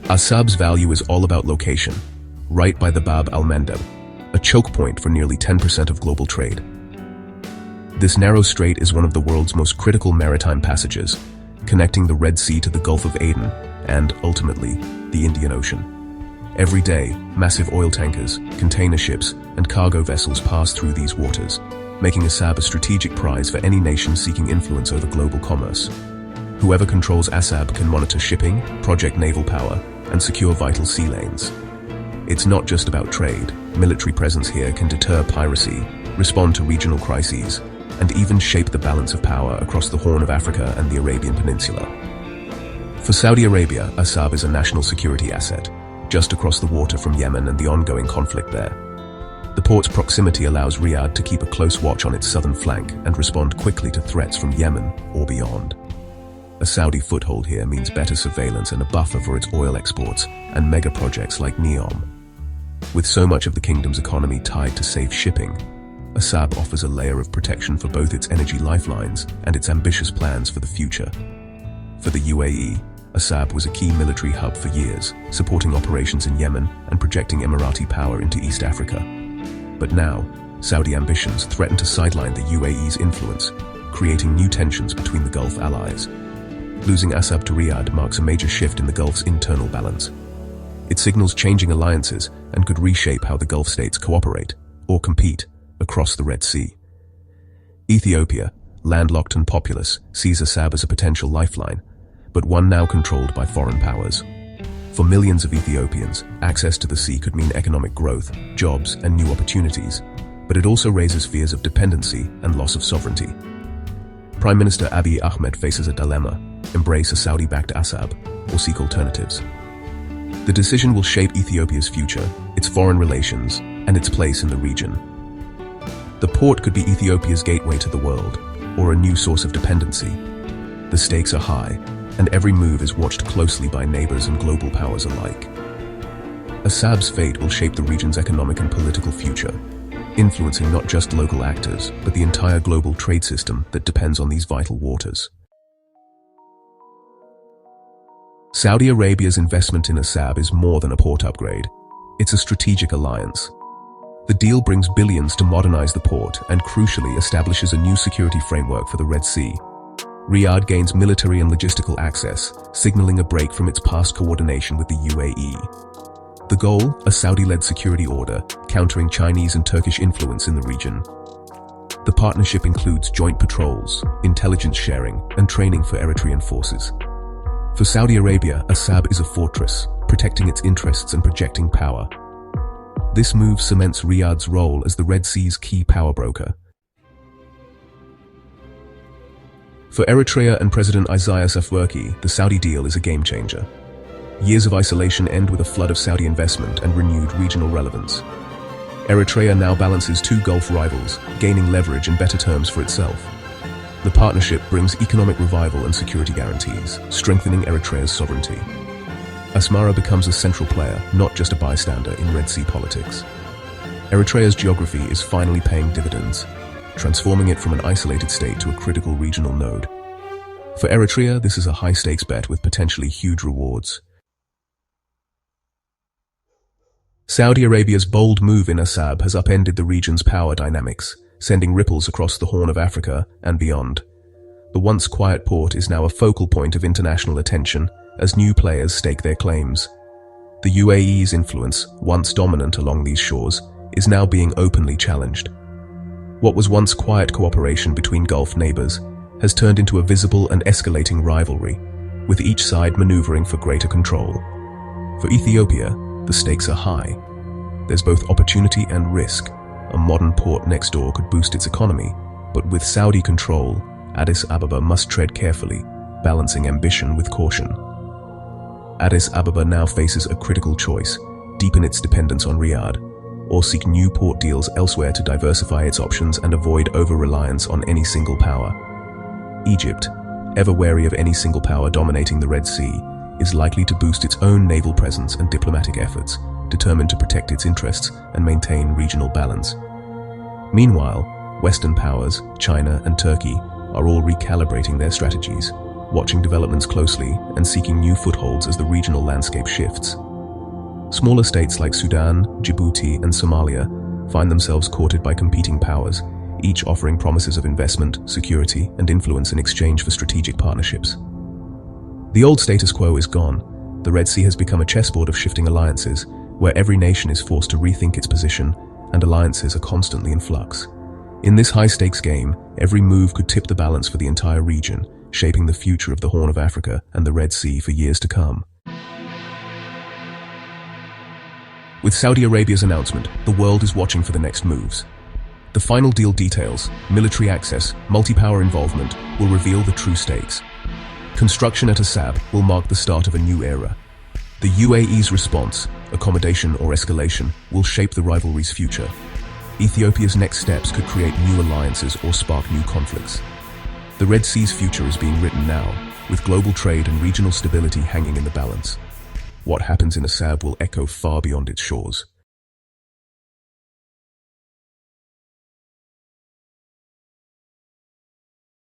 Assab's value is all about location, right by the Bab al-Mandeb, a choke point for nearly 10% of global trade. This narrow strait is one of the world's most critical maritime passages, connecting the Red Sea to the Gulf of Aden and, ultimately, the Indian Ocean. Every day, massive oil tankers, container ships, and cargo vessels pass through these waters, making Assab a strategic prize for any nation seeking influence over global commerce. Whoever controls Assab can monitor shipping, project naval power, and secure vital sea lanes. It's not just about trade. Military presence here can deter piracy, respond to regional crises, and even shape the balance of power across the Horn of Africa and the Arabian Peninsula. For Saudi Arabia, Assab is a national security asset, just across the water from Yemen and the ongoing conflict there. The port's proximity allows Riyadh to keep a close watch on its southern flank and respond quickly to threats from Yemen or beyond. A Saudi foothold here means better surveillance and a buffer for its oil exports and mega projects like NEOM. With so much of the kingdom's economy tied to safe shipping, Assab offers a layer of protection for both its energy lifelines and its ambitious plans for the future. For the UAE, Assab was a key military hub for years, supporting operations in Yemen and projecting Emirati power into East Africa. But now, Saudi ambitions threaten to sideline the UAE's influence, creating new tensions between the Gulf allies. Losing Assab to Riyadh marks a major shift in the Gulf's internal balance. It signals changing alliances and could reshape how the Gulf states cooperate, or compete, across the Red Sea. Ethiopia, landlocked and populous, sees Assab as a potential lifeline, but one now controlled by foreign powers. For millions of Ethiopians, access to the sea could mean economic growth, jobs, and new opportunities, but it also raises fears of dependency and loss of sovereignty. Prime Minister Abiy Ahmed faces a dilemma: embrace a Saudi-backed Assab, or seek alternatives. The decision will shape Ethiopia's future, its foreign relations, and its place in the region. The port could be Ethiopia's gateway to the world, or a new source of dependency. The stakes are high, and every move is watched closely by neighbors and global powers alike. Assab's fate will shape the region's economic and political future, influencing not just local actors, but the entire global trade system that depends on these vital waters. Saudi Arabia's investment in Assab is more than a port upgrade. It's a strategic alliance. The deal brings billions to modernize the port and crucially establishes a new security framework for the Red Sea. Riyadh gains military and logistical access, signaling a break from its past coordination with the UAE. The goal, a Saudi-led security order, countering Chinese and Turkish influence in the region. The partnership includes joint patrols, intelligence sharing, and training for Eritrean forces. For Saudi Arabia, Assab is a fortress, protecting its interests and projecting power. This move cements Riyadh's role as the Red Sea's key power broker. For Eritrea and President Isaias Afwerki, the Saudi deal is a game-changer. Years of isolation end with a flood of Saudi investment and renewed regional relevance. Eritrea now balances two Gulf rivals, gaining leverage and better terms for itself. The partnership brings economic revival and security guarantees, strengthening Eritrea's sovereignty. Asmara becomes a central player, not just a bystander in Red Sea politics. Eritrea's geography is finally paying dividends, transforming it from an isolated state to a critical regional node. For Eritrea, this is a high-stakes bet with potentially huge rewards. Saudi Arabia's bold move in Assab has upended the region's power dynamics, sending ripples across the Horn of Africa and beyond. The once quiet port is now a focal point of international attention as new players stake their claims. The UAE's influence, once dominant along these shores, is now being openly challenged. What was once quiet cooperation between Gulf neighbors has turned into a visible and escalating rivalry, with each side maneuvering for greater control. For Ethiopia, the stakes are high. There's both opportunity and risk. A modern port next door could boost its economy, but with Saudi control, Addis Ababa must tread carefully, balancing ambition with caution. Addis Ababa now faces a critical choice: deepen its dependence on Riyadh, or seek new port deals elsewhere to diversify its options and avoid over-reliance on any single power. Egypt, ever wary of any single power dominating the Red Sea, is likely to boost its own naval presence and diplomatic efforts, determined to protect its interests and maintain regional balance. Meanwhile, Western powers, China and Turkey, are all recalibrating their strategies. watching developments closely and seeking new footholds as the regional landscape shifts. Smaller states like Sudan, Djibouti, and Somalia find themselves courted by competing powers, each offering promises of investment, security, and influence in exchange for strategic partnerships. The old status quo is gone. The Red Sea has become a chessboard of shifting alliances, where every nation is forced to rethink its position, and alliances are constantly in flux. In this high-stakes game, every move could tip the balance for the entire region, shaping the future of the Horn of Africa and the Red Sea for years to come. With Saudi Arabia's announcement, the world is watching for the next moves. The final deal details, military access, multi-power involvement, will reveal the true stakes. Construction at Assab will mark the start of a new era. The UAE's response, accommodation or escalation, will shape the rivalry's future. Ethiopia's next steps could create new alliances or spark new conflicts. The Red Sea's future is being written now, with global trade and regional stability hanging in the balance. What happens in Assab will echo far beyond its shores.